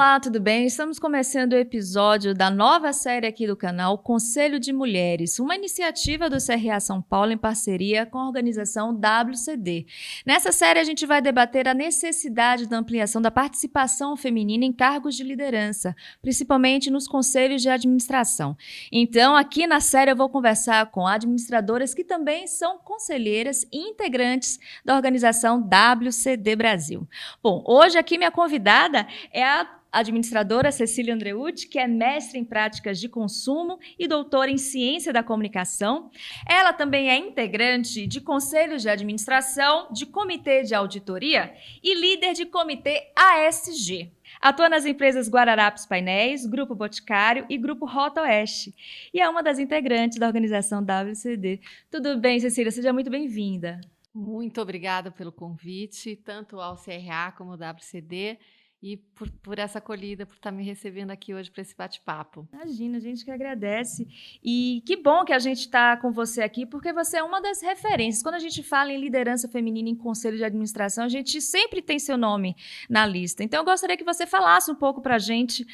Olá, tudo bem? Estamos começando o episódio da nova série aqui do canal Conselho de Mulheres, uma iniciativa do CRA São Paulo em parceria com a organização WCD. Nessa série a gente vai debater a necessidade da ampliação da participação feminina em cargos de liderança, principalmente nos conselhos de administração. Então, aqui na série eu vou conversar com administradoras que também são conselheiras e integrantes da organização WCD Brasil. Bom, hoje aqui minha convidada é a administradora Cecília Andreucci, que é mestre em práticas de consumo e doutora em ciência da comunicação. Ela também é integrante de conselhos de administração, de comitê de auditoria e líder de comitê ASG. Atua nas empresas Guararapes Painéis, Grupo Boticário e Grupo Rota Oeste. E é uma das integrantes da organização WCD. Tudo bem, Cecília? Seja muito bem-vinda. Muito obrigada pelo convite, tanto ao CRA como ao WCD, e por essa acolhida, por estar me recebendo aqui hoje para esse bate-papo. Imagina, a gente que agradece. E que bom que a gente está com você aqui, porque você é uma das referências. Quando a gente fala em liderança feminina em conselho de administração, a gente sempre tem seu nome na lista. Então, eu gostaria que você falasse um pouco para a gente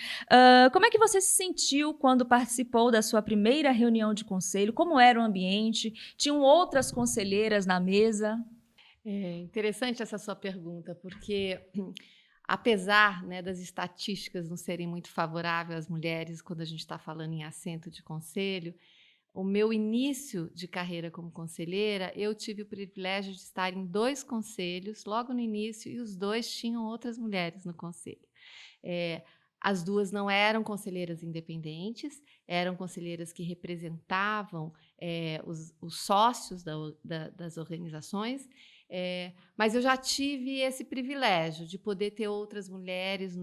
como é que você se sentiu quando participou da sua primeira reunião de conselho, como era o ambiente, tinham outras conselheiras na mesa? É interessante essa sua pergunta, porque apesar, né, das estatísticas não serem muito favoráveis às mulheres quando a gente está falando em assento de conselho, o meu início de carreira como conselheira, eu tive o privilégio de estar em 2 conselhos logo no início e os 2 tinham outras mulheres no conselho. As 2 não eram conselheiras independentes, eram conselheiras que representavam os sócios das organizações, mas eu já tive esse privilégio de poder ter outras mulheres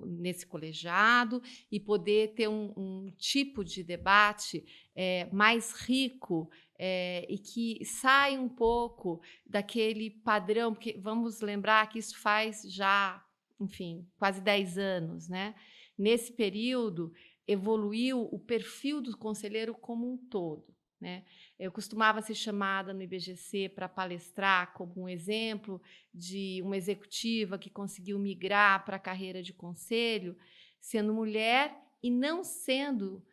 nesse colegiado e poder ter um tipo de debate mais rico e que sai um pouco daquele padrão, porque vamos lembrar que isso faz já, enfim, quase 10 anos, né? Nesse período, evoluiu o perfil do conselheiro como um todo, né? Eu costumava ser chamada no IBGC para palestrar como um exemplo de uma executiva que conseguiu migrar para a carreira de conselho, sendo mulher e não sendo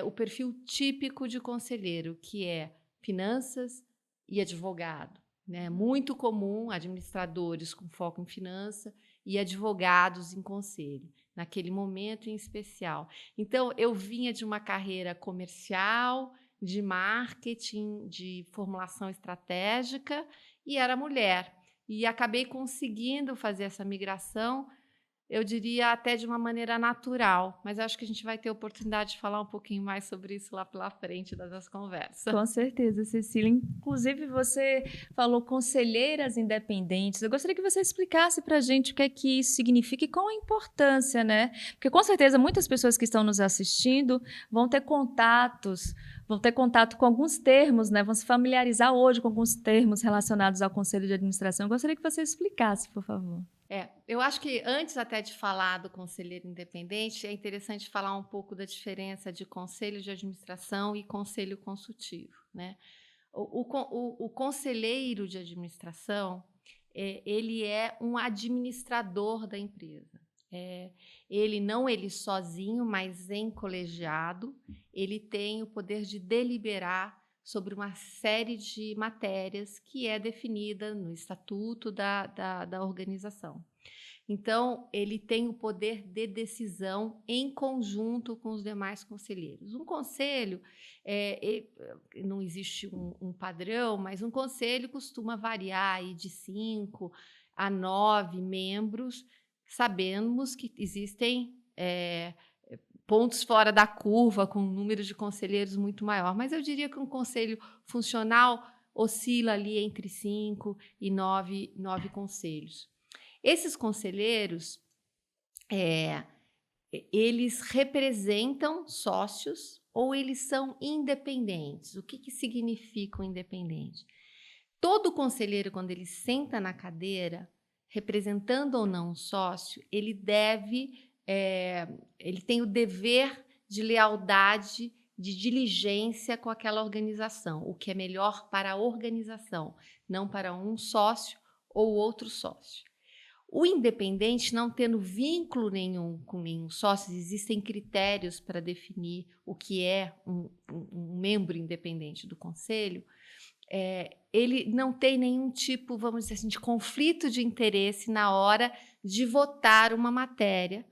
o perfil típico de conselheiro, que é finanças e advogado, né? Muito comum administradores com foco em finança e advogados em conselho, naquele momento em especial. Então, eu vinha de uma carreira comercial, de marketing, de formulação estratégica, e era mulher. E acabei conseguindo fazer essa migração, eu diria até de uma maneira natural, mas acho que a gente vai ter oportunidade de falar um pouquinho mais sobre isso lá pela frente da nossa conversa. Com certeza, Cecília. Inclusive, você falou conselheiras independentes. Eu gostaria que você explicasse para a gente o que é que isso significa e qual a importância, né? Porque, com certeza, muitas pessoas que estão nos assistindo vão ter contato com alguns termos, né? Vão se familiarizar hoje com alguns termos relacionados ao Conselho de Administração. Eu gostaria que você explicasse, por favor. Eu acho que antes até de falar do conselheiro independente, é interessante falar um pouco da diferença de conselho de administração e conselho consultivo, né? O conselheiro de administração, ele é um administrador da empresa. Ele sozinho, mas em colegiado, ele tem o poder de deliberar sobre uma série de matérias que é definida no estatuto da organização. Então, ele tem o poder de decisão em conjunto com os demais conselheiros. Um conselho, não existe um padrão, mas um conselho costuma variar aí de 5 a 9 membros. Sabemos que existem pontos fora da curva, com um número de conselheiros muito maior, mas eu diria que um conselho funcional oscila ali entre 5 e 9 conselhos. Esses conselheiros, eles representam sócios ou eles são independentes? O que significa o independente? Todo conselheiro, quando ele senta na cadeira, representando ou não um sócio, ele tem o dever de lealdade, de diligência com aquela organização, o que é melhor para a organização, não para um sócio ou outro sócio. O independente, não tendo vínculo nenhum com nenhum sócio, existem critérios para definir o que é um membro independente do conselho. Ele não tem nenhum tipo, vamos dizer assim, de conflito de interesse na hora de votar uma matéria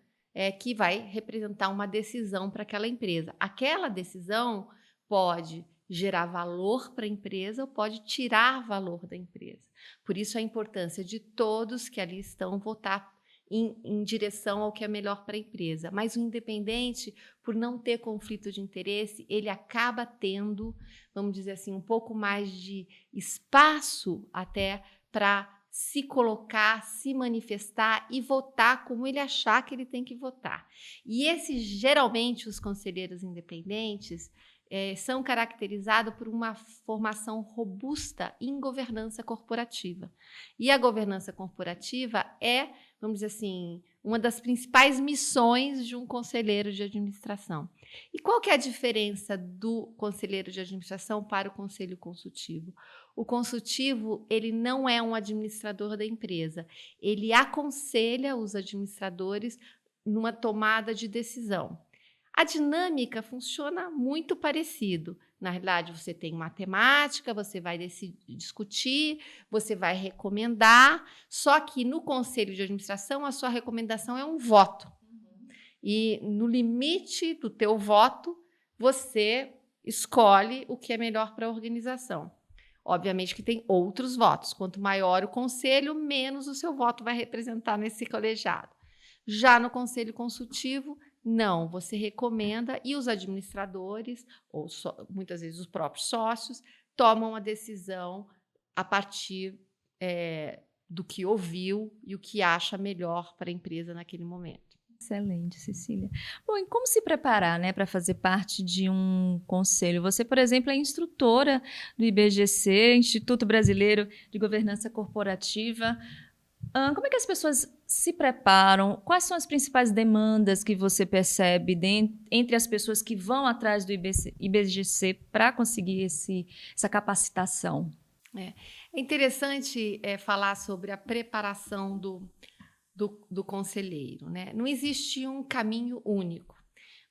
que vai representar uma decisão para aquela empresa. Aquela decisão pode gerar valor para a empresa ou pode tirar valor da empresa. Por isso a importância de todos que ali estão votar em direção ao que é melhor para a empresa. Mas o independente, por não ter conflito de interesse, ele acaba tendo, vamos dizer assim, um pouco mais de espaço até para se colocar, se manifestar e votar como ele achar que ele tem que votar. E geralmente, os conselheiros independentes são caracterizados por uma formação robusta em governança corporativa. E a governança corporativa é, vamos dizer assim, uma das principais missões de um conselheiro de administração. E qual que é a diferença do conselheiro de administração para o conselho consultivo? O consultivo, ele não é um administrador da empresa, ele aconselha os administradores numa tomada de decisão. A dinâmica funciona muito parecido. Na realidade, você tem matemática, você vai discutir, você vai recomendar, só que no conselho de administração a sua recomendação é um voto. E no limite do teu voto, você escolhe o que é melhor para a organização. Obviamente que tem outros votos. Quanto maior o conselho, menos o seu voto vai representar nesse colegiado. Já no conselho consultivo, não, você recomenda e os administradores, ou muitas vezes os próprios sócios, tomam a decisão a partir do que ouviu e o que acha melhor para a empresa naquele momento. Excelente, Cecília. Bom, e como se preparar, né, para fazer parte de um conselho? Você, por exemplo, é instrutora do IBGC, Instituto Brasileiro de Governança Corporativa. Como é que as pessoas se preparam? Quais são as principais demandas que você percebe entre as pessoas que vão atrás do IBGC para conseguir essa capacitação? É interessante falar sobre a preparação do conselheiro, né? Não existe um caminho único,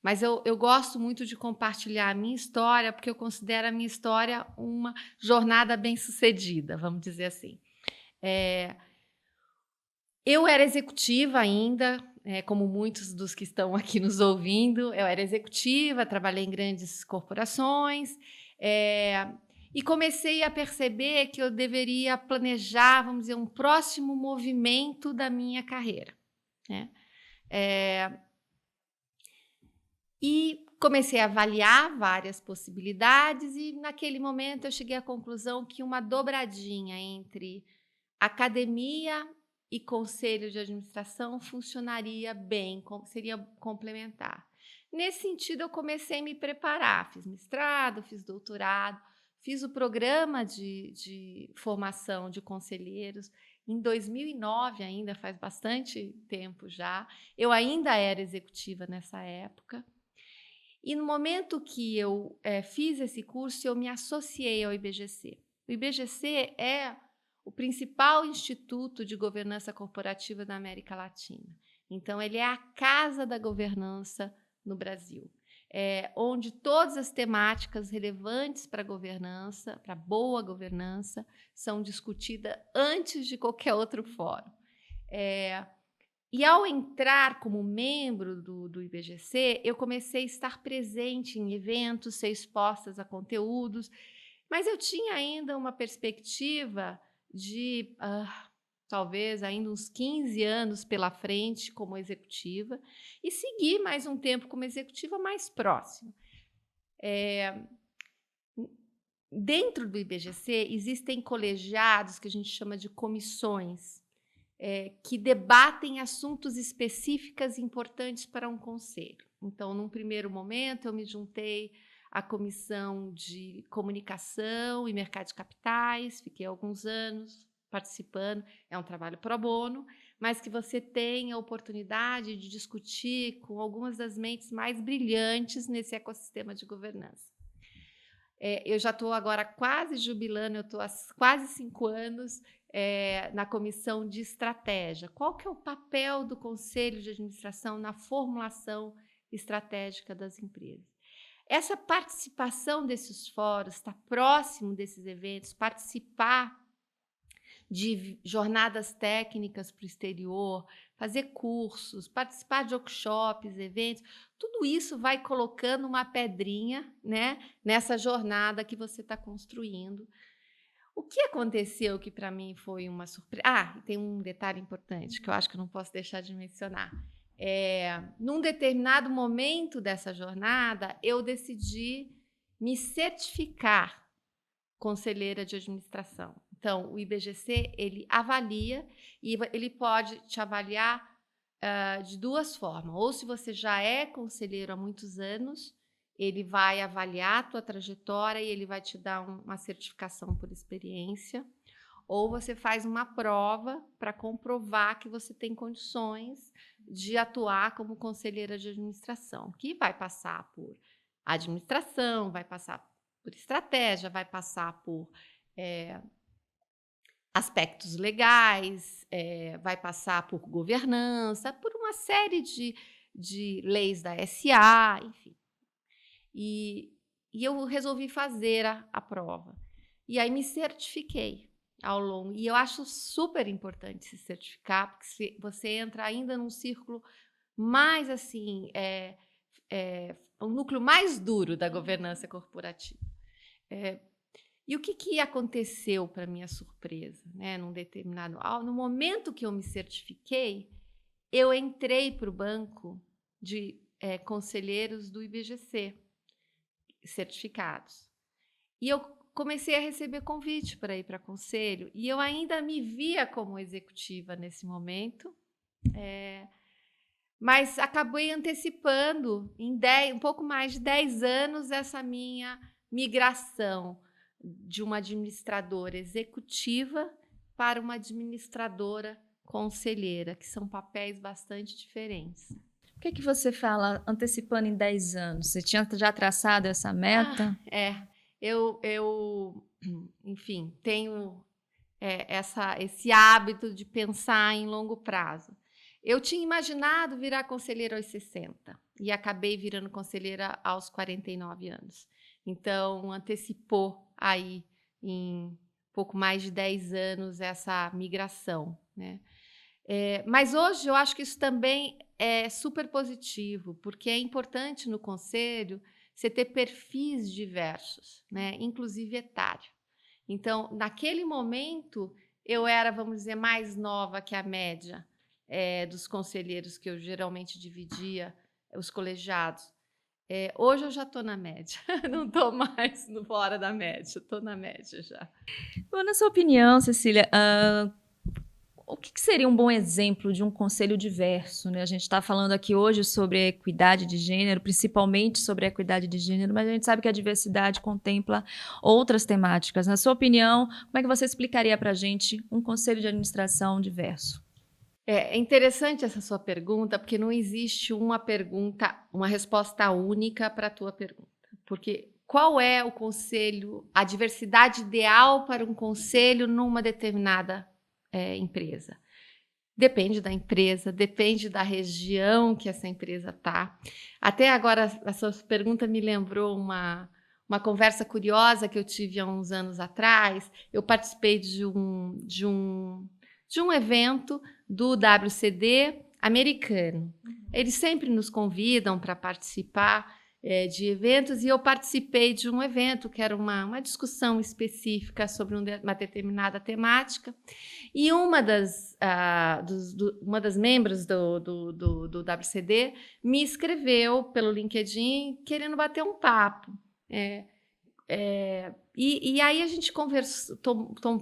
mas eu gosto muito de compartilhar a minha história, porque eu considero a minha história uma jornada bem-sucedida, vamos dizer assim. Eu era executiva ainda, como muitos dos que estão aqui nos ouvindo, eu era executiva, trabalhei em grandes corporações, e comecei a perceber que eu deveria planejar, vamos dizer, um próximo movimento da minha carreira, né? E comecei a avaliar várias possibilidades e, naquele momento, eu cheguei à conclusão que uma dobradinha entre academia e conselho de administração funcionaria bem, seria complementar. Nesse sentido, eu comecei a me preparar, fiz mestrado, fiz doutorado, fiz o programa de formação de conselheiros em 2009 ainda, faz bastante tempo já. Eu ainda era executiva nessa época. E no momento que eu fiz esse curso, eu me associei ao IBGC. O IBGC é o principal instituto de governança corporativa da América Latina. Então, ele é a casa da governança no Brasil, onde todas as temáticas relevantes para a governança, para boa governança, são discutidas antes de qualquer outro fórum. E ao entrar como membro do IBGC, eu comecei a estar presente em eventos, ser exposta a conteúdos, mas eu tinha ainda uma perspectiva de talvez ainda uns 15 anos pela frente como executiva e seguir mais um tempo como executiva mais próximo. Dentro do IBGC existem colegiados que a gente chama de comissões, que debatem assuntos específicos importantes para um conselho. Então, num primeiro momento, eu me juntei à comissão de comunicação e mercado de capitais, fiquei alguns anos participando, é um trabalho pro bono, mas que você tem a oportunidade de discutir com algumas das mentes mais brilhantes nesse ecossistema de governança. Eu já estou agora quase jubilando, eu estou há quase 5 anos na comissão de estratégia. Qual que é o papel do conselho de administração na formulação estratégica das empresas? Essa participação desses fóruns, estar próximo desses eventos, participar de jornadas técnicas para o exterior, fazer cursos, participar de workshops, eventos, tudo isso vai colocando uma pedrinha, né, nessa jornada que você está construindo. O que aconteceu que para mim foi uma surpresa? Tem um detalhe importante que eu acho que eu não posso deixar de mencionar. Num determinado momento dessa jornada, eu decidi me certificar conselheira de administração. Então, o IBGC, ele avalia e ele pode te avaliar de 2 formas. Ou se você já é conselheiro há muitos anos, ele vai avaliar a tua trajetória e ele vai te dar uma certificação por experiência. Ou você faz uma prova para comprovar que você tem condições de atuar como conselheira de administração, que vai passar por administração, vai passar por estratégia, vai passar por aspectos legais, vai passar por governança, por uma série de leis da SA, enfim. E eu resolvi fazer a prova. E aí me certifiquei ao longo. E eu acho super importante se certificar, porque você entra ainda num círculo mais assim, um núcleo mais duro da governança corporativa. E o que aconteceu para minha surpresa, né? No momento que eu me certifiquei, eu entrei para o banco de conselheiros do IBGC, certificados. E eu comecei a receber convite para ir para conselho, e eu ainda me via como executiva nesse momento, mas acabei antecipando em um pouco mais de 10 anos essa minha migração de uma administradora executiva para uma administradora conselheira, que são papéis bastante diferentes. O que você fala antecipando em 10 anos? Você tinha já traçado essa meta? Eu enfim, tenho esse hábito de pensar em longo prazo. Eu tinha imaginado virar conselheira aos 60 e acabei virando conselheira aos 49 anos. Então, antecipou aí em pouco mais de 10 anos essa migração, né? Mas hoje eu acho que isso também é super positivo, porque é importante no conselho você ter perfis diversos, né? Inclusive etário. Então, naquele momento, eu era, vamos dizer, mais nova que a média dos conselheiros que eu geralmente dividia, os colegiados. Hoje eu já estou na média, não estou mais fora da média, estou na média já. Bom, na sua opinião, Cecília, o que seria um bom exemplo de um conselho diverso, né? A gente está falando aqui hoje sobre a equidade de gênero, principalmente sobre a equidade de gênero, mas a gente sabe que a diversidade contempla outras temáticas. Na sua opinião, como é que você explicaria para a gente um conselho de administração diverso? É interessante essa sua pergunta, porque não existe uma resposta única para a tua pergunta. Porque qual é o conselho, a diversidade ideal para um conselho numa determinada empresa? Depende da empresa, depende da região que essa empresa está. Até agora, a sua pergunta me lembrou uma conversa curiosa que eu tive há uns anos atrás. Eu participei de um evento do WCD americano. Eles sempre nos convidam para participar de eventos, e eu participei de um evento que era uma discussão específica sobre uma determinada temática, e uma das membros do WCD me escreveu pelo LinkedIn querendo bater um papo. E aí a gente conversou,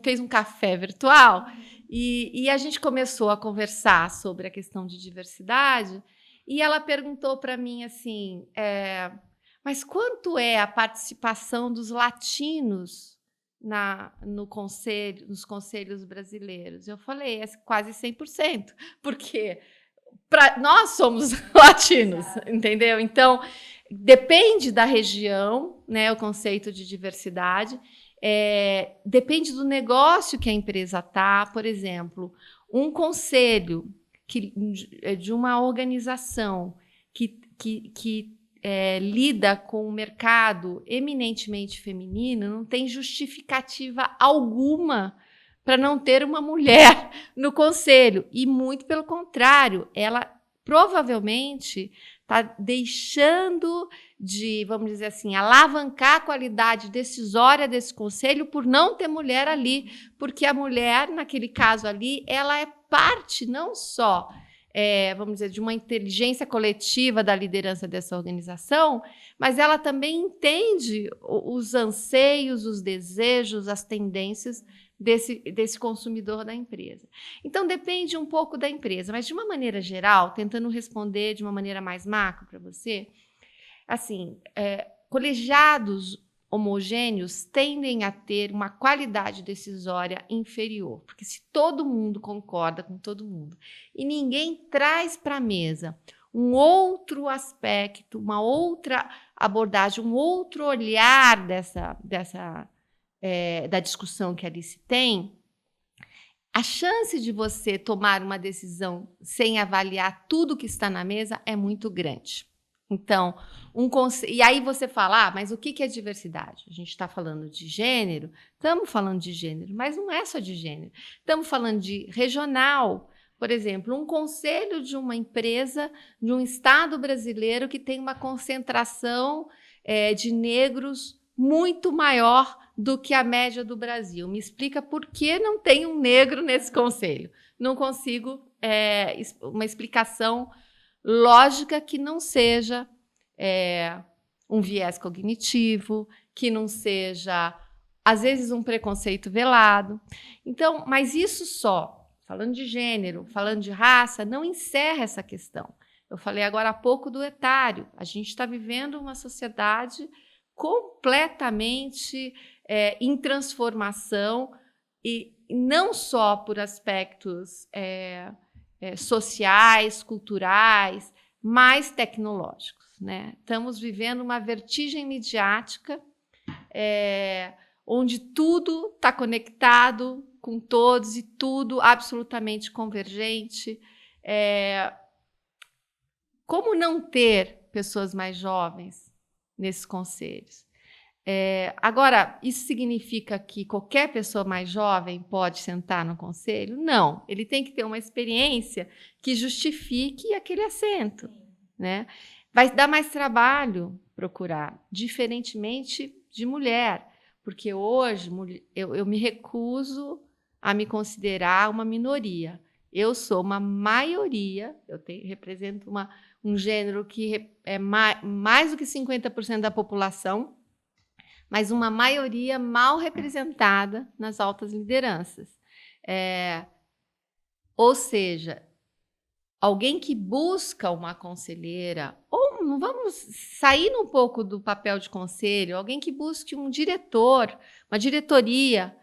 fez um café virtual e a gente começou a conversar sobre a questão de diversidade, e ela perguntou para mim assim, mas quanto é a participação dos latinos nos conselhos brasileiros? Eu falei, quase 100%, porque nós somos latinos, entendeu? Então, Depende da região, né, o conceito de diversidade. Depende do negócio que a empresa está. Por exemplo, um conselho de uma organização que lida com o mercado eminentemente feminino, não tem justificativa alguma para não ter uma mulher no conselho. E muito pelo contrário, ela provavelmente está deixando de, vamos dizer assim, alavancar a qualidade decisória desse conselho por não ter mulher ali, porque a mulher, naquele caso ali, ela é parte não só, vamos dizer, de uma inteligência coletiva da liderança dessa organização, mas ela também entende os anseios, os desejos, as tendências desse consumidor da empresa. Então, depende um pouco da empresa, mas de uma maneira geral, tentando responder de uma maneira mais macro para você, assim, colegiados homogêneos tendem a ter uma qualidade decisória inferior, porque se todo mundo concorda com todo mundo e ninguém traz para a mesa um outro aspecto, uma outra abordagem, um outro olhar da discussão que ali se tem, a chance de você tomar uma decisão sem avaliar tudo que está na mesa é muito grande. Então, e aí você fala, mas o que é diversidade? A gente está falando de gênero? Estamos falando de gênero, mas não é só de gênero. Estamos falando de regional. Por exemplo, um conselho de uma empresa de um estado brasileiro que tem uma concentração de negros muito maior do que a média do Brasil. Me explica por que não tem um negro nesse conselho. Não consigo uma explicação lógica que não seja um viés cognitivo, que não seja, às vezes, um preconceito velado. Então, mas isso só, falando de gênero, falando de raça, não encerra essa questão. Eu falei agora há pouco do etário. A gente está vivendo uma sociedade completamente em transformação, e não só por aspectos sociais, culturais, mais tecnológicos, né? Estamos vivendo uma vertigem midiática, onde tudo está conectado com todos e tudo absolutamente convergente. Como não ter pessoas mais jovens nesses conselhos? Agora, isso significa que qualquer pessoa mais jovem pode sentar no conselho? Não, ele tem que ter uma experiência que justifique aquele assento, né? Vai dar mais trabalho procurar, diferentemente de mulher, porque hoje eu me recuso a me considerar uma minoria. Eu sou uma maioria, represento um gênero que é mais do que 50% da população, mas uma maioria mal representada nas altas lideranças. Ou seja, alguém que busca uma conselheira, ou não vamos sair um pouco do papel de conselho, alguém que busque um diretor, uma diretoria,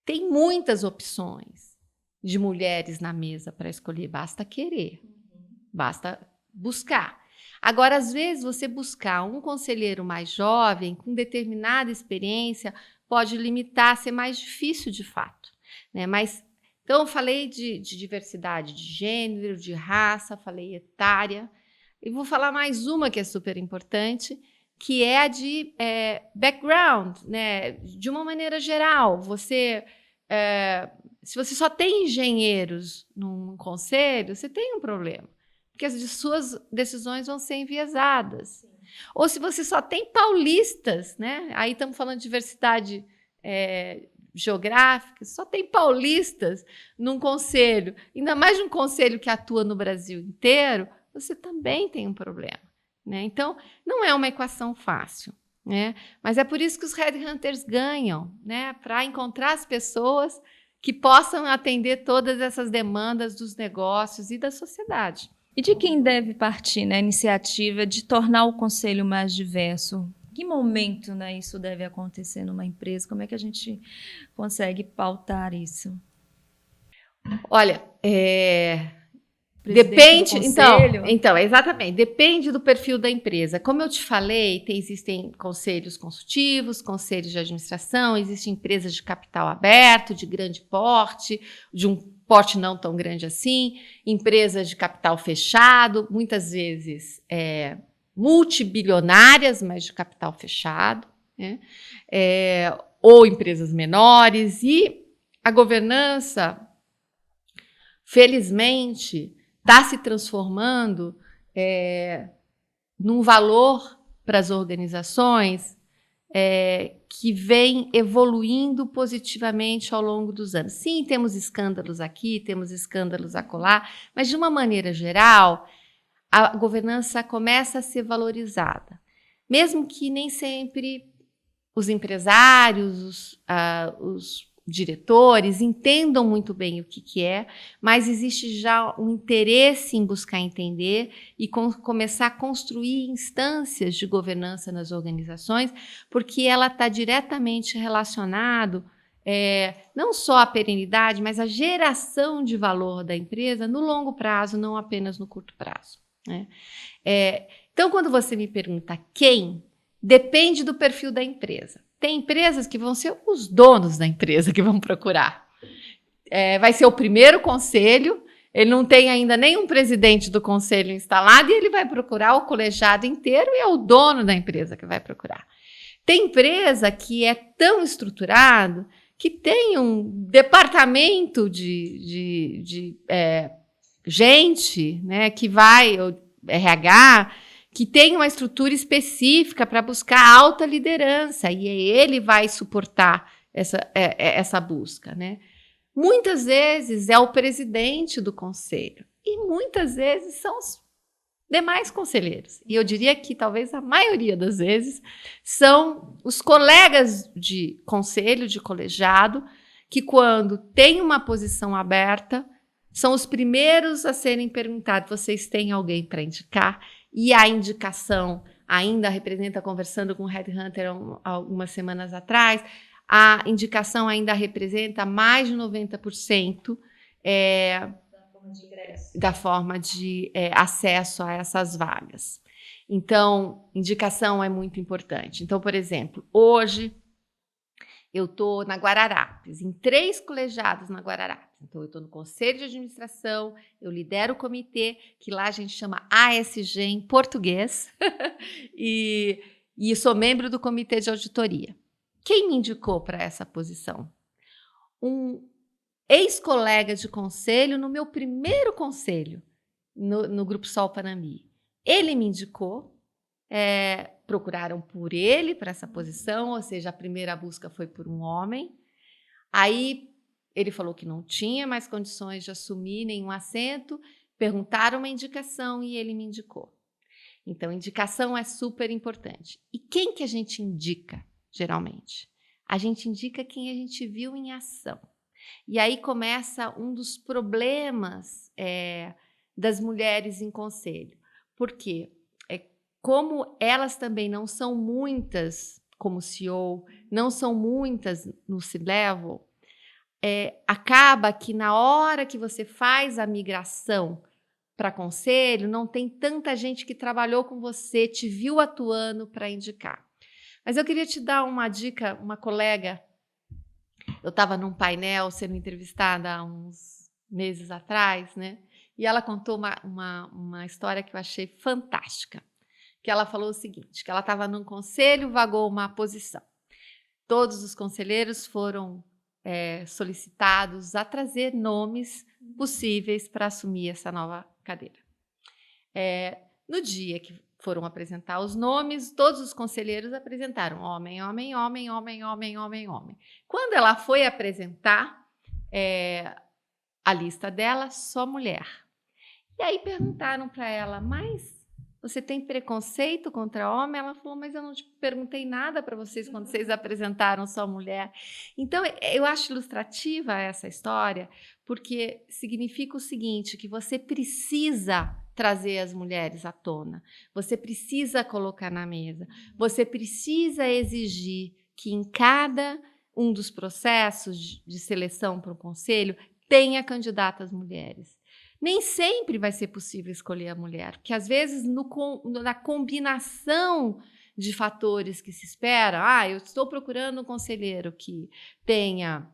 tem muitas opções de mulheres na mesa para escolher, basta querer, basta buscar. Agora, às vezes, você buscar um conselheiro mais jovem, com determinada experiência, pode limitar, ser mais difícil de fato, né? Mas, então, eu falei de diversidade de gênero, de raça, falei etária, e vou falar mais uma que é super importante, que é a de background, né? De uma maneira geral. Se você só tem engenheiros num conselho, você tem um problema, porque as suas decisões vão ser enviesadas. Sim. Ou se você só tem paulistas, né? Aí estamos falando de diversidade geográfica, só tem paulistas num conselho, ainda mais num conselho que atua no Brasil inteiro, você também tem um problema, né? Então, não é uma equação fácil, né? Mas é por isso que os headhunters ganham, né? Para encontrar as pessoas que possam atender todas essas demandas dos negócios e da sociedade. E de quem deve partir, né, a iniciativa de tornar o conselho mais diverso? Que momento, né, isso deve acontecer numa empresa? Como é que a gente consegue pautar isso? Olha, presidente do conselho? Então, exatamente, depende do perfil da empresa. Como eu te falei, existem conselhos consultivos, conselhos de administração, existem empresas de capital aberto, de grande porte, de um porte não tão grande assim, empresas de capital fechado, muitas vezes multibilionárias, mas de capital fechado, né? Ou empresas menores, e a governança, felizmente, está se transformando num valor para as organizações que vem evoluindo positivamente ao longo dos anos. Sim, temos escândalos aqui, temos escândalos acolá, mas, de uma maneira geral, a governança começa a ser valorizada. Mesmo que nem sempre os empresários, os diretores entendam muito bem o que é, mas existe já um interesse em buscar entender e começar a construir instâncias de governança nas organizações, porque ela está diretamente relacionado não só à perenidade, mas à geração de valor da empresa no longo prazo, não apenas no curto prazo, né? Então, quando você me pergunta quem, depende do perfil da empresa. Tem empresas que vão ser os donos da empresa que vão procurar. Vai ser o primeiro conselho, ele não tem ainda nenhum presidente do conselho instalado e ele vai procurar o colegiado inteiro e é o dono da empresa que vai procurar. Tem empresa que é tão estruturado que tem um departamento de gente, né, que vai, RH, que tem uma estrutura específica para buscar alta liderança, e ele vai suportar essa busca, né? Muitas vezes é o presidente do conselho, e muitas vezes são os demais conselheiros. E eu diria que talvez a maioria das vezes são os colegas de conselho, de colegiado, que, quando tem uma posição aberta, são os primeiros a serem perguntados: vocês têm alguém para indicar? E a indicação ainda representa, conversando com o Headhunter algumas semanas atrás, a indicação ainda representa mais de 90% da forma de acesso a essas vagas. Então, indicação é muito importante. Então, por exemplo, hoje eu estou na Guararapes, em 3 colegiados na Guararapes. Então, eu estou no Conselho de Administração, eu lidero o comitê, que lá a gente chama ASG em português, e sou membro do Comitê de Auditoria. Quem me indicou para essa posição? Um ex-colega de conselho no meu primeiro conselho, no Grupo Sol Panambi. Ele me indicou, procuraram por ele para essa posição, ou seja, a primeira busca foi por um homem. Aí ele falou que não tinha mais condições de assumir nenhum assento, perguntaram uma indicação e ele me indicou. Então, indicação é super importante. E quem que a gente indica, geralmente? A gente indica quem a gente viu em ação. E aí começa um dos problemas das mulheres em conselho. Por quê? Como elas também não são muitas como CEO, não são muitas no C-Level, acaba que, na hora que você faz a migração para conselho, não tem tanta gente que trabalhou com você, te viu atuando para indicar. Mas eu queria te dar uma dica. Uma colega, eu estava num painel sendo entrevistada há uns meses atrás, né? E ela contou uma história que eu achei fantástica. Que ela falou o seguinte, que ela estava num conselho, vagou uma posição. Todos os conselheiros foram solicitados a trazer nomes possíveis para assumir essa nova cadeira. No dia que foram apresentar os nomes, todos os conselheiros apresentaram homem, homem, homem, homem, homem, homem, homem. Quando ela foi apresentar a lista dela, só mulher. E aí perguntaram para ela: mas você tem preconceito contra homem? Ela falou: mas eu não te perguntei nada para vocês quando vocês apresentaram só mulher. Então, eu acho ilustrativa essa história, porque significa o seguinte, que você precisa trazer as mulheres à tona, você precisa colocar na mesa, você precisa exigir que em cada um dos processos de seleção para o conselho tenha candidatas mulheres. Nem sempre vai ser possível escolher a mulher, porque às vezes na combinação de fatores que se espera, eu estou procurando um conselheiro que tenha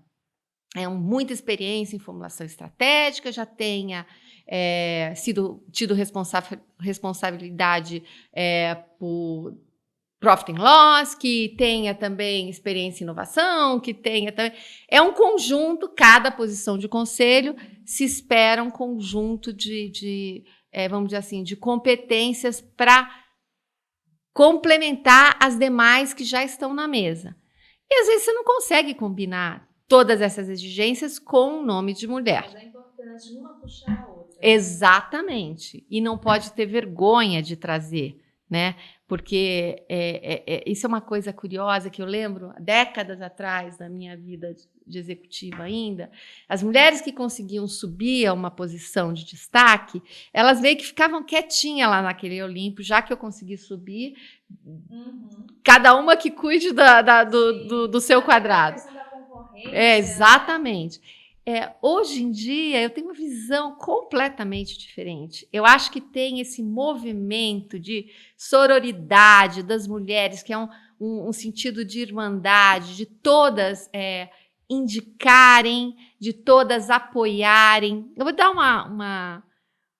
muita experiência em formulação estratégica, já tenha tido responsabilidade por Profit and Loss, que tenha também experiência em inovação, que tenha também... É um conjunto, cada posição de conselho se espera um conjunto vamos dizer assim, de competências para complementar as demais que já estão na mesa. E às vezes você não consegue combinar todas essas exigências com o nome de mulher. Mas é importante uma puxar a outra. Exatamente. E não pode ter vergonha de trazer, né? Porque isso é uma coisa curiosa que eu lembro, décadas atrás, na minha vida de executiva ainda, as mulheres que conseguiam subir a uma posição de destaque, elas meio que ficavam quietinhas lá naquele Olimpo, já que eu consegui subir, cada uma que cuide do seu quadrado. Exatamente. Hoje em dia, eu tenho uma visão completamente diferente. Eu acho que tem esse movimento de sororidade das mulheres, que é um sentido de irmandade, de todas indicarem, de todas apoiarem. Eu vou dar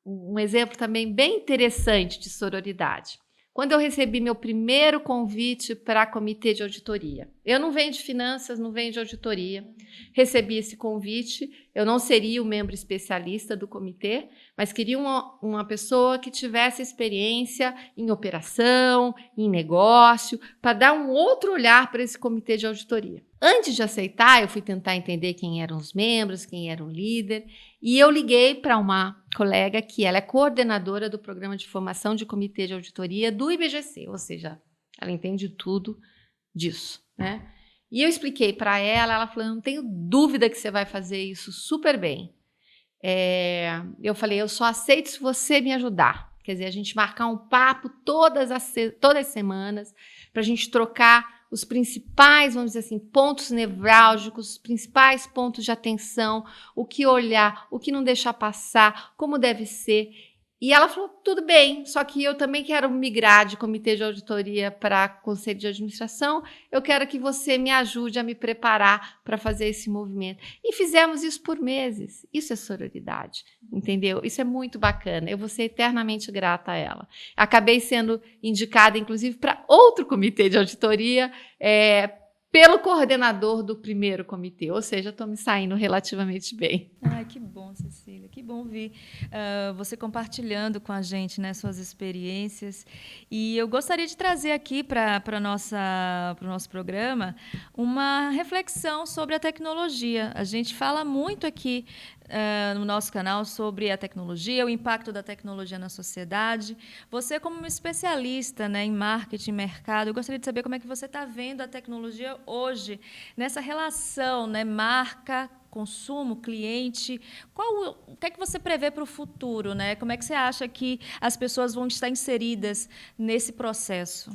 um exemplo também bem interessante de sororidade. Quando eu recebi meu primeiro convite para comitê de auditoria, eu não venho de finanças, não venho de auditoria, recebi esse convite, eu não seria o membro especialista do comitê, mas queria uma pessoa que tivesse experiência em operação, em negócio, para dar um outro olhar para esse comitê de auditoria. Antes de aceitar, eu fui tentar entender quem eram os membros, quem era o líder, e eu liguei para uma colega que ela é coordenadora do programa de formação de comitê de auditoria do IBGC, ou seja, ela entende tudo disso, né? E eu expliquei para ela falou, não tenho dúvida que você vai fazer isso super bem. Eu falei, eu só aceito se você me ajudar. Quer dizer, a gente marcar um papo todas as semanas para a gente trocar os principais, vamos dizer assim, pontos nevrálgicos, os principais pontos de atenção, o que olhar, o que não deixar passar, como deve ser. E ela falou, tudo bem, só que eu também quero migrar de comitê de auditoria para conselho de administração, eu quero que você me ajude a me preparar para fazer esse movimento. E fizemos isso por meses. Isso é sororidade, entendeu? Isso é muito bacana, eu vou ser eternamente grata a ela. Acabei sendo indicada, inclusive, para outro comitê de auditoria, pelo coordenador do primeiro comitê, ou seja, estou me saindo relativamente bem. Ai, que bom, Cecília, que bom ver você compartilhando com a gente, né, suas experiências. E eu gostaria de trazer aqui para o nosso programa uma reflexão sobre a tecnologia. A gente fala muito aqui no nosso canal sobre a tecnologia, o impacto da tecnologia na sociedade. Você, como um especialista, né, em marketing e mercado, eu gostaria de saber como é que você está vendo a tecnologia hoje, nessa relação, né, marca, consumo, cliente. O que é que você prevê para o futuro, né? Como é que você acha que as pessoas vão estar inseridas nesse processo?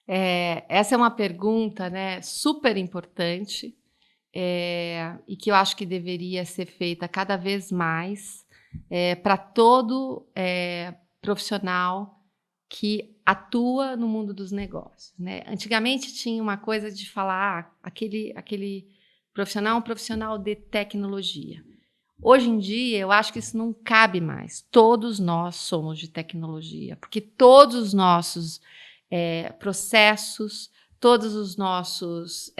Essa é uma pergunta, né, super importante. E que eu acho que deveria ser feita cada vez mais para todo profissional que atua no mundo dos negócios, né? Antigamente tinha uma coisa de falar aquele profissional é um profissional de tecnologia. Hoje em dia, eu acho que isso não cabe mais. Todos nós somos de tecnologia, porque todos os nossos processos, todos os nossos...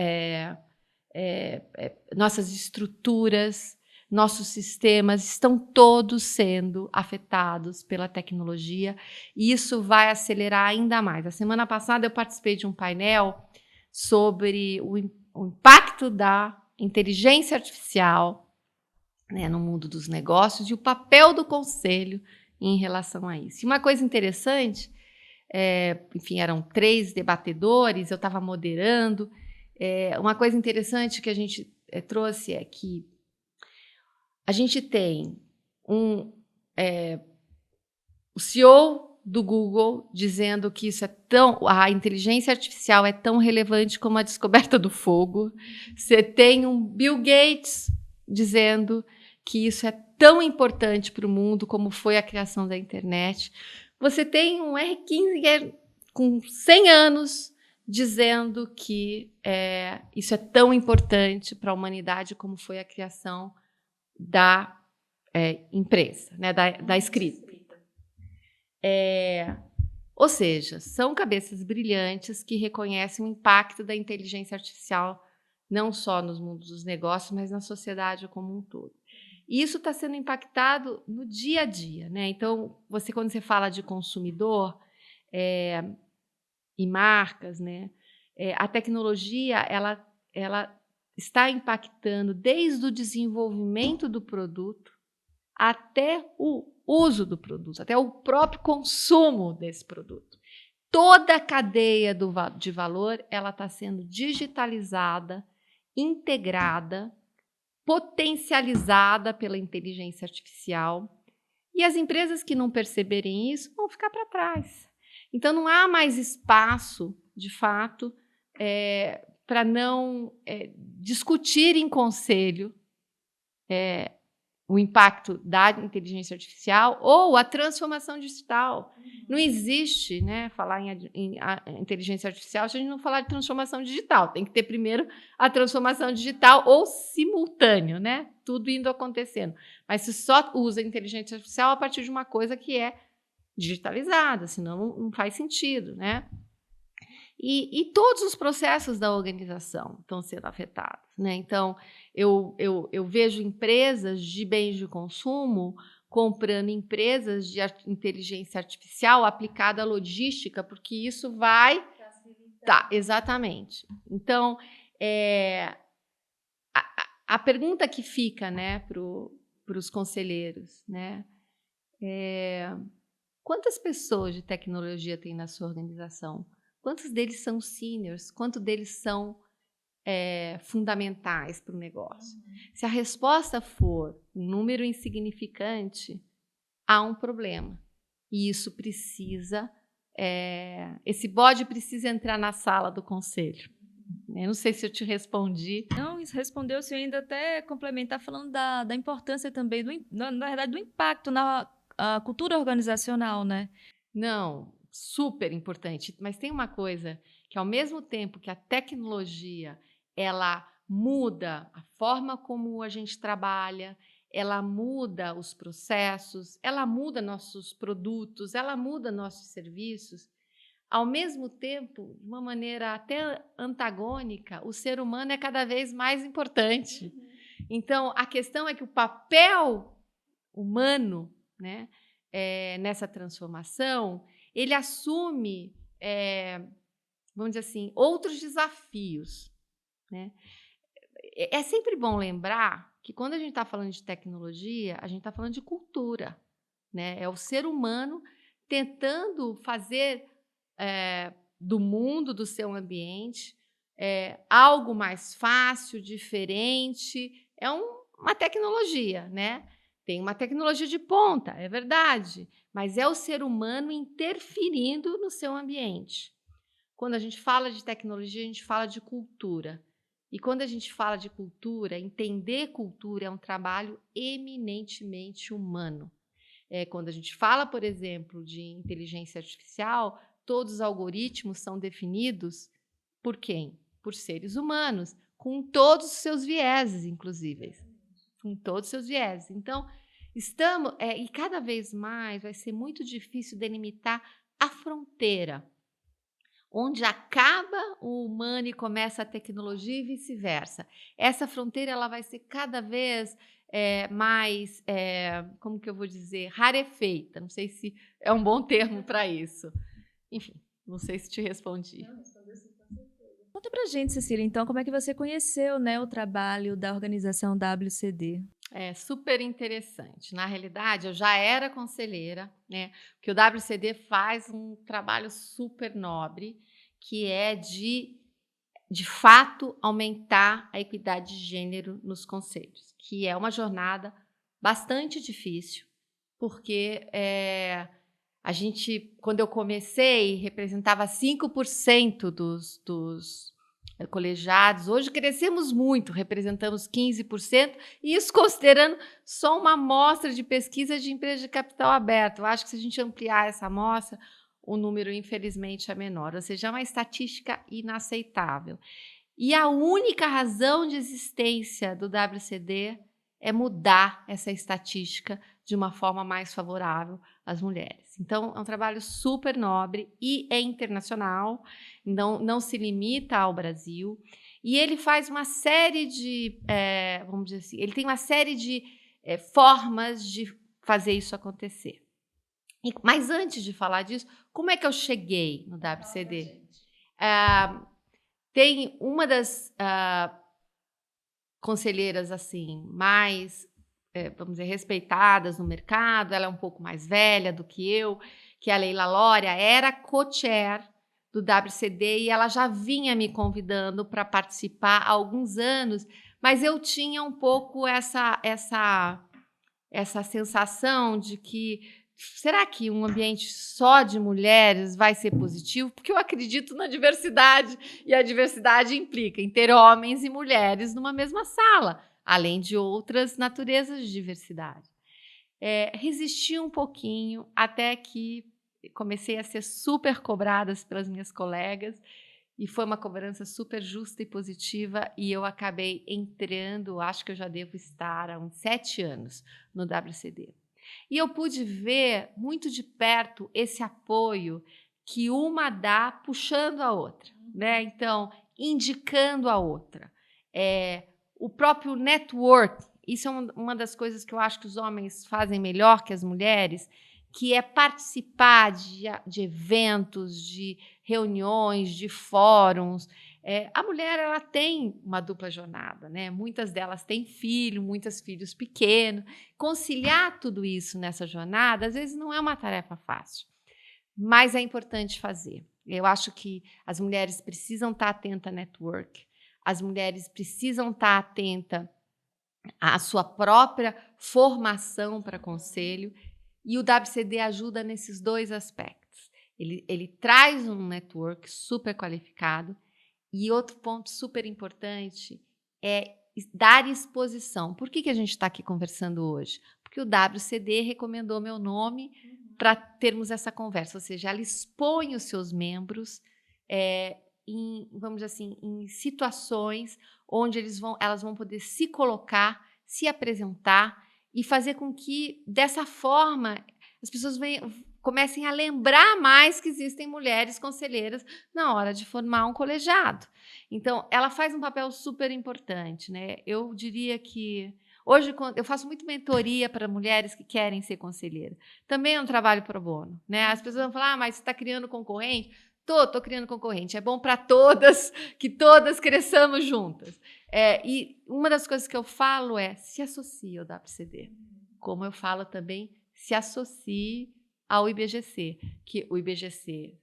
nossas estruturas, nossos sistemas estão todos sendo afetados pela tecnologia e isso vai acelerar ainda mais. A semana passada eu participei de um painel sobre o impacto da inteligência artificial, né, no mundo dos negócios e o papel do conselho em relação a isso. E uma coisa interessante, enfim, eram 3 debatedores, eu estava moderando. Uma coisa interessante que a gente trouxe é que a gente tem o CEO do Google dizendo que a inteligência artificial é tão relevante como a descoberta do fogo. Você tem um Bill Gates dizendo que isso é tão importante para o mundo como foi a criação da internet. Você tem um R. Kissinger com 100 anos dizendo que isso é tão importante para a humanidade como foi a criação da imprensa, né, da escrita. Ou seja, são cabeças brilhantes que reconhecem o impacto da inteligência artificial não só nos mundos dos negócios, mas na sociedade como um todo. E isso está sendo impactado no dia a dia, né? Então, quando você fala de consumidor e marcas, né? A tecnologia ela está impactando desde o desenvolvimento do produto até o uso do produto, até o próprio consumo desse produto. Toda a cadeia de valor ela está sendo digitalizada, integrada, potencializada pela inteligência artificial. E as empresas que não perceberem isso vão ficar para trás. Então, não há mais espaço, de fato, para não discutir em conselho o impacto da inteligência artificial ou a transformação digital. Não existe, né, falar em inteligência artificial se a gente não falar de transformação digital. Tem que ter primeiro a transformação digital ou simultâneo, né? Tudo indo acontecendo. Mas se só usa a inteligência artificial a partir de uma coisa que é digitalizada, senão não faz sentido, né? E todos os processos da organização estão sendo afetados, né? Então, eu vejo empresas de bens de consumo comprando empresas de inteligência artificial aplicada à logística, porque isso vai... Tá, exatamente. Então, a pergunta que fica, né, para os conselheiros, né, quantas pessoas de tecnologia tem na sua organização? Quantos deles são seniors? Quantos deles são fundamentais para o negócio? Se a resposta for um número insignificante, há um problema. E isso precisa... esse bode precisa entrar na sala do conselho. Eu não sei se eu te respondi. Não, respondeu, se eu ainda até complementar falando da importância também, na verdade, do impacto na cultura organizacional, né? Não, super importante. Mas tem uma coisa que, ao mesmo tempo que a tecnologia ela muda a forma como a gente trabalha, ela muda os processos, ela muda nossos produtos, ela muda nossos serviços, ao mesmo tempo, de uma maneira até antagônica, o ser humano é cada vez mais importante. Então, a questão é que o papel humano, né, nessa transformação, ele assume, vamos dizer assim, outros desafios, né? É sempre bom lembrar que quando a gente está falando de tecnologia, a gente está falando de cultura, né? É o ser humano tentando fazer do mundo, do seu ambiente, algo mais fácil, diferente. É uma tecnologia, né? Tem uma tecnologia de ponta, é verdade, mas é o ser humano interferindo no seu ambiente. Quando a gente fala de tecnologia, a gente fala de cultura. E quando a gente fala de cultura, entender cultura é um trabalho eminentemente humano. Quando a gente fala, por exemplo, de inteligência artificial, todos os algoritmos são definidos por quem? Por seres humanos, com todos os seus vieses, inclusive. Com todos os seus vieses. Então, e cada vez mais vai ser muito difícil delimitar a fronteira, onde acaba o humano e começa a tecnologia e vice-versa. Essa fronteira ela vai ser cada vez mais, como que eu vou dizer, rarefeita. Não sei se é um bom termo para isso. Enfim, não sei se te respondi. Conta pra gente, Cecília, então, como é que você conheceu, né, o trabalho da organização WCD? É super interessante. Na realidade, eu já era conselheira, né? Porque o WCD faz um trabalho super nobre, que é de fato aumentar a equidade de gênero nos conselhos, que é uma jornada bastante difícil, porque a gente, quando eu comecei, representava 5% colegiados. Hoje crescemos muito, representamos 15%, e isso considerando só uma amostra de pesquisa de empresas de capital aberto. Eu acho que se a gente ampliar essa amostra, o número, infelizmente, é menor. Ou seja, é uma estatística inaceitável. E a única razão de existência do WCD é mudar essa estatística de uma forma mais favorável às mulheres. Então, é um trabalho super nobre e é internacional, não se limita ao Brasil. E ele faz uma série de, vamos dizer assim, ele tem uma série de formas de fazer isso acontecer. Mas antes de falar disso, como é que eu cheguei no WCD? Tem uma das conselheiras assim mais, vamos dizer, respeitadas no mercado, ela é um pouco mais velha do que eu, que é a Leila Lória, era co-chair do WCD e ela já vinha me convidando para participar há alguns anos, mas eu tinha um pouco essa sensação de que será que um ambiente só de mulheres vai ser positivo? Porque eu acredito na diversidade, e a diversidade implica em ter homens e mulheres numa mesma sala, além de outras naturezas de diversidade. Resisti um pouquinho até que comecei a ser super cobrada pelas minhas colegas, e foi uma cobrança super justa e positiva, e eu acabei entrando, acho que eu já devo estar há uns 7 anos no WCD. E eu pude ver muito de perto esse apoio que uma dá puxando a outra, né? Então, indicando a outra. O próprio network, isso é uma das coisas que eu acho que os homens fazem melhor que as mulheres, que é participar de eventos, de reuniões, de fóruns. A mulher, ela tem uma dupla jornada, né? Muitas delas têm muitos filhos pequenos. Conciliar tudo isso nessa jornada, às vezes, não é uma tarefa fácil, mas é importante fazer. Eu acho que as mulheres precisam estar atentas à network, as mulheres precisam estar atentas à sua própria formação para conselho, e o WCD ajuda nesses 2 aspectos. Ele traz um network super qualificado. E outro ponto super importante é dar exposição. Por que a gente está aqui conversando hoje? Porque o WCD recomendou meu nome para termos essa conversa. Ou seja, ela expõe os seus membros vamos dizer assim, em situações onde elas vão poder se colocar, se apresentar e fazer com que, dessa forma, as pessoas comecem a lembrar mais que existem mulheres conselheiras na hora de formar um colegiado. Então, ela faz um papel super importante, né? Eu diria que hoje eu faço muito mentoria para mulheres que querem ser conselheira. Também é um trabalho pro bono, né? As pessoas vão falar, mas você está criando concorrente? Estou criando concorrente. É bom para todas, que todas cresçamos juntas. E uma das coisas que eu falo é se associe ao WCD. Como eu falo também, se associe ao IBGC, que o IBGC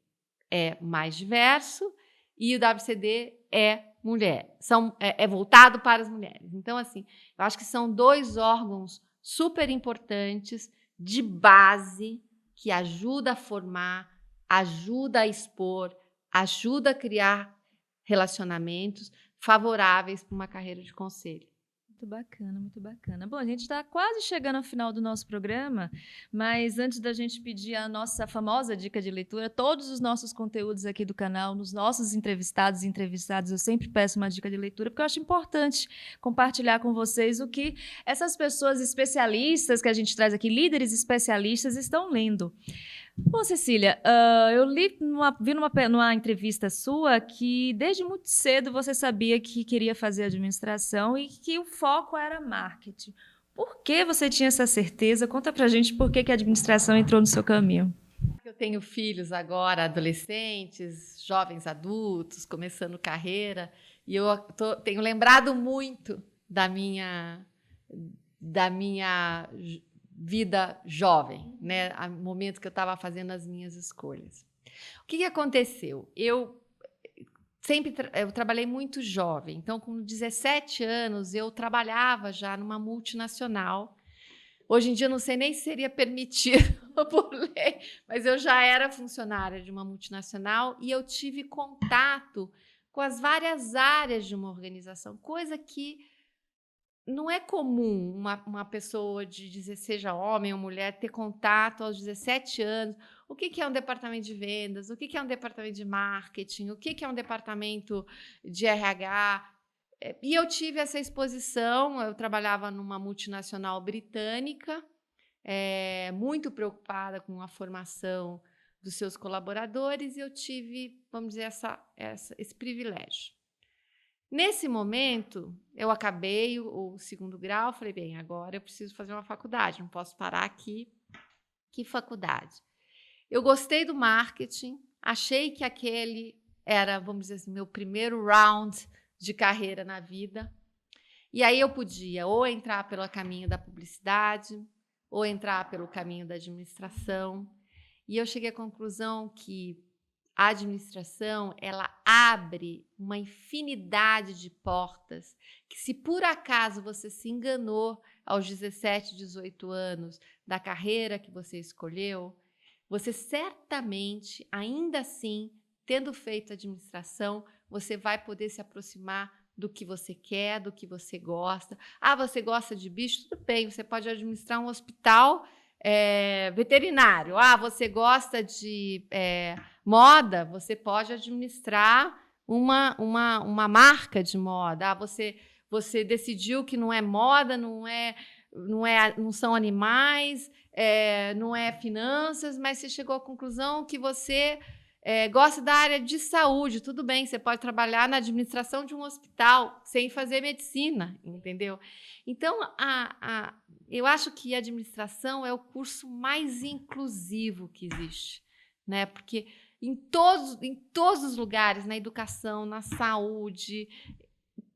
é mais diverso e o WCD é mulher, é voltado para as mulheres. Então, assim, eu acho que são 2 órgãos super importantes de base que ajudam a formar, ajuda a expor, ajuda a criar relacionamentos favoráveis para uma carreira de conselho. Muito bacana, muito bacana. Bom, a gente está quase chegando ao final do nosso programa, mas antes da gente pedir a nossa famosa dica de leitura, todos os nossos conteúdos aqui do canal, nos nossos entrevistados e entrevistadas, eu sempre peço uma dica de leitura, porque eu acho importante compartilhar com vocês o que essas pessoas especialistas que a gente traz aqui, líderes especialistas, estão lendo. Bom, Cecília, eu vi numa entrevista sua que desde muito cedo você sabia que queria fazer administração e que o foco era marketing. Por que você tinha essa certeza? Conta pra gente por que a administração entrou no seu caminho. Eu tenho filhos agora, adolescentes, jovens adultos, começando carreira, e eu tenho lembrado muito da minha vida jovem, né? No momento que eu estava fazendo as minhas escolhas. O que aconteceu? Eu trabalhei muito jovem, então com 17 anos eu trabalhava já numa multinacional. Hoje em dia eu não sei nem se seria permitido por lei, mas eu já era funcionária de uma multinacional e eu tive contato com as várias áreas de uma organização, coisa que não é comum uma pessoa de dizer, seja homem ou mulher, ter contato aos 17 anos. O que é um departamento de vendas? O que é um departamento de marketing? O que é um departamento de RH? E eu tive essa exposição, eu trabalhava numa multinacional britânica, muito preocupada com a formação dos seus colaboradores, e eu tive, vamos dizer, esse privilégio. Nesse momento, eu acabei o segundo grau, falei, bem, agora eu preciso fazer uma faculdade, não posso parar aqui. Que faculdade? Eu gostei do marketing, achei que aquele era, vamos dizer assim, meu primeiro round de carreira na vida. E aí eu podia ou entrar pelo caminho da publicidade, ou entrar pelo caminho da administração. E eu cheguei à conclusão que a administração, ela abre uma infinidade de portas que, se por acaso você se enganou aos 17, 18 anos da carreira que você escolheu, você certamente, ainda assim, tendo feito administração, você vai poder se aproximar do que você quer, do que você gosta. Ah, você gosta de bicho? Tudo bem, você pode administrar um hospital veterinário. Ah, você gosta de moda? Você pode administrar uma marca de moda. Ah, você decidiu que não é moda, não são animais, não é finanças, mas você chegou à conclusão que você gosta da área de saúde. Tudo bem, você pode trabalhar na administração de um hospital sem fazer medicina, entendeu? Então, eu acho que a administração é o curso mais inclusivo que existe, né? Porque em todos os lugares, na educação, na saúde,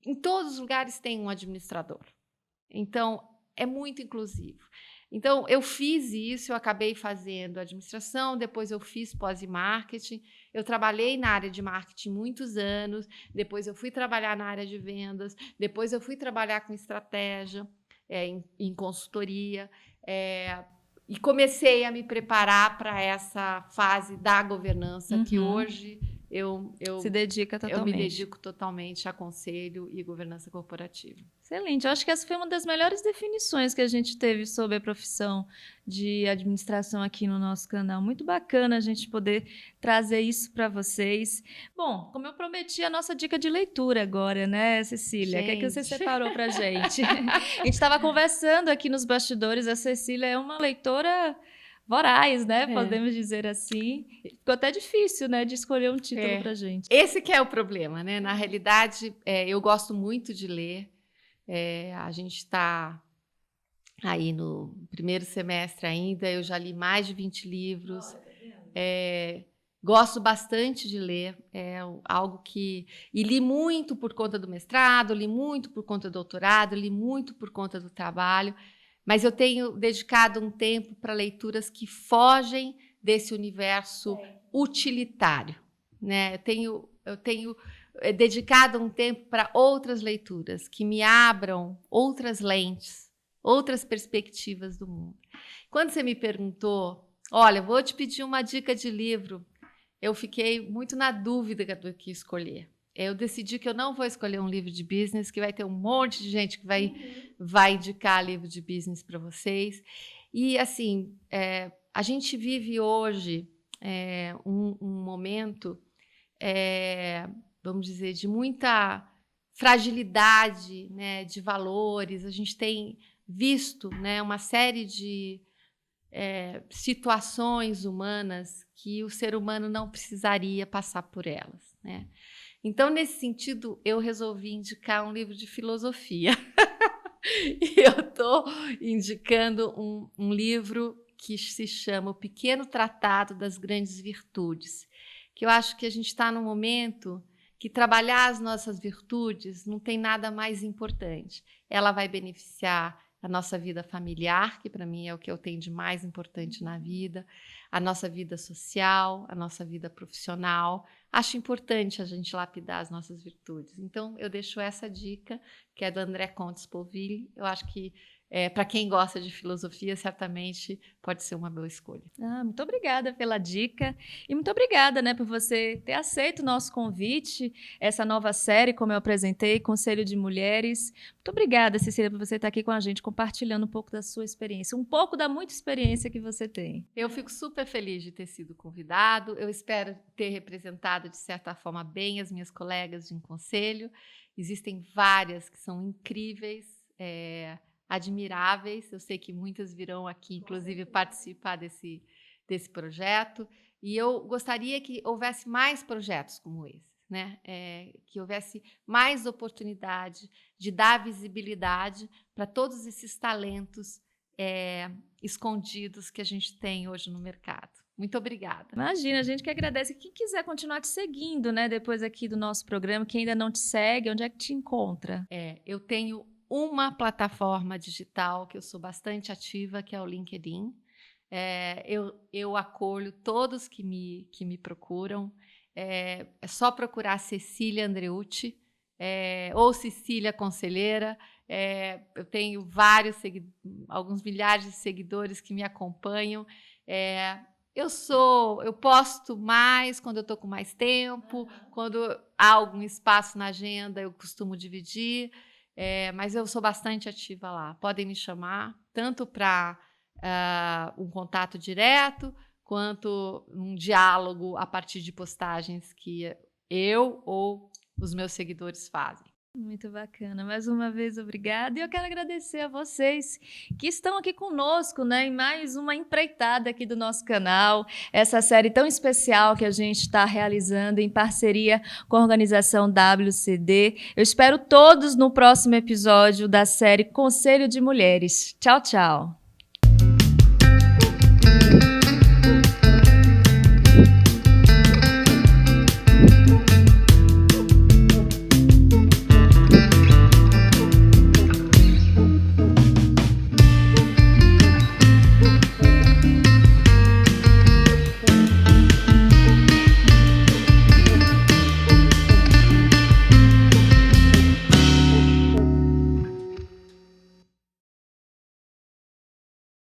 em todos os lugares tem um administrador. Então, é muito inclusivo. Então, eu fiz isso, eu acabei fazendo administração, depois eu fiz pós em marketing, eu trabalhei na área de marketing muitos anos, depois eu fui trabalhar na área de vendas, depois eu fui trabalhar com estratégia, em consultoria, e comecei a me preparar para essa fase da governança, que hoje eu se dedica totalmente. Eu me dedico totalmente a conselho e governança corporativa. Excelente. Eu acho que essa foi uma das melhores definições que a gente teve sobre a profissão de administração aqui no nosso canal. Muito bacana a gente poder trazer isso para vocês. Bom, como eu prometi, a nossa dica de leitura agora, né, Cecília? O que é que você separou para a gente? A gente estava conversando aqui nos bastidores, a Cecília é uma leitora voraz, né? Podemos dizer assim. Ficou até difícil, né, de escolher um título para a gente. Esse que é o problema, né? Na realidade, eu gosto muito de ler. A gente está aí no primeiro semestre ainda, eu já li mais de 20 livros. Gosto bastante de ler, algo que... E li muito por conta do mestrado, li muito por conta do doutorado, li muito por conta do trabalho, mas eu tenho dedicado um tempo para leituras que fogem desse universo utilitário, né? Eu tenho dedicado um tempo para outras leituras que me abram outras lentes, outras perspectivas do mundo. Quando você me perguntou, olha, vou te pedir uma dica de livro, eu fiquei muito na dúvida do que escolher. Eu decidi que eu não vou escolher um livro de business, que vai ter um monte de gente que vai indicar livro de business para vocês. E, assim, a gente vive hoje um momento, vamos dizer, de muita fragilidade, né, de valores. A gente tem visto, né, uma série de situações humanas que o ser humano não precisaria passar por elas, né? Então, nesse sentido, eu resolvi indicar um livro de filosofia. E eu estou indicando um livro que se chama O Pequeno Tratado das Grandes Virtudes, que eu acho que a gente está num momento que trabalhar as nossas virtudes não tem nada mais importante. Ela vai beneficiar a nossa vida familiar, que para mim é o que eu tenho de mais importante na vida, a nossa vida social, a nossa vida profissional. Acho importante a gente lapidar as nossas virtudes. Então, eu deixo essa dica, que é do André Comte Sponville. Eu acho que, para quem gosta de filosofia, certamente pode ser uma boa escolha. Muito obrigada pela dica e muito obrigada, né, por você ter aceito o nosso convite, essa nova série, como eu apresentei, Conselho de Mulheres. Muito obrigada, Cecília, por você estar aqui com a gente, compartilhando um pouco da sua experiência, um pouco da muita experiência que você tem. Eu fico super feliz de ter sido convidado. Eu espero ter representado, de certa forma, bem as minhas colegas de conselho. Existem várias que são incríveis, admiráveis. Eu sei que muitas virão aqui, inclusive, participar desse projeto. E eu gostaria que houvesse mais projetos como esse, né? Que houvesse mais oportunidade de dar visibilidade para todos esses talentos escondidos que a gente tem hoje no mercado. Muito obrigada. Imagina, a gente que agradece. Quem quiser continuar te seguindo, né, depois aqui do nosso programa, quem ainda não te segue, onde é que te encontra? Eu tenho uma plataforma digital que eu sou bastante ativa, que é o LinkedIn. Eu acolho todos que me procuram. É só procurar Cecília Andreucci, ou Cecília Conselheira. Eu tenho alguns milhares de seguidores que me acompanham. Eu posto mais quando eu estou com mais tempo, quando há algum espaço na agenda, eu costumo dividir. Mas eu sou bastante ativa lá. Podem me chamar, tanto para um contato direto, quanto um diálogo a partir de postagens que eu ou os meus seguidores fazem. Muito bacana. Mais uma vez, obrigada. E eu quero agradecer a vocês que estão aqui conosco, né, em mais uma empreitada aqui do nosso canal, essa série tão especial que a gente está realizando em parceria com a organização WCD. Eu espero todos no próximo episódio da série Conselho de Mulheres. Tchau, tchau.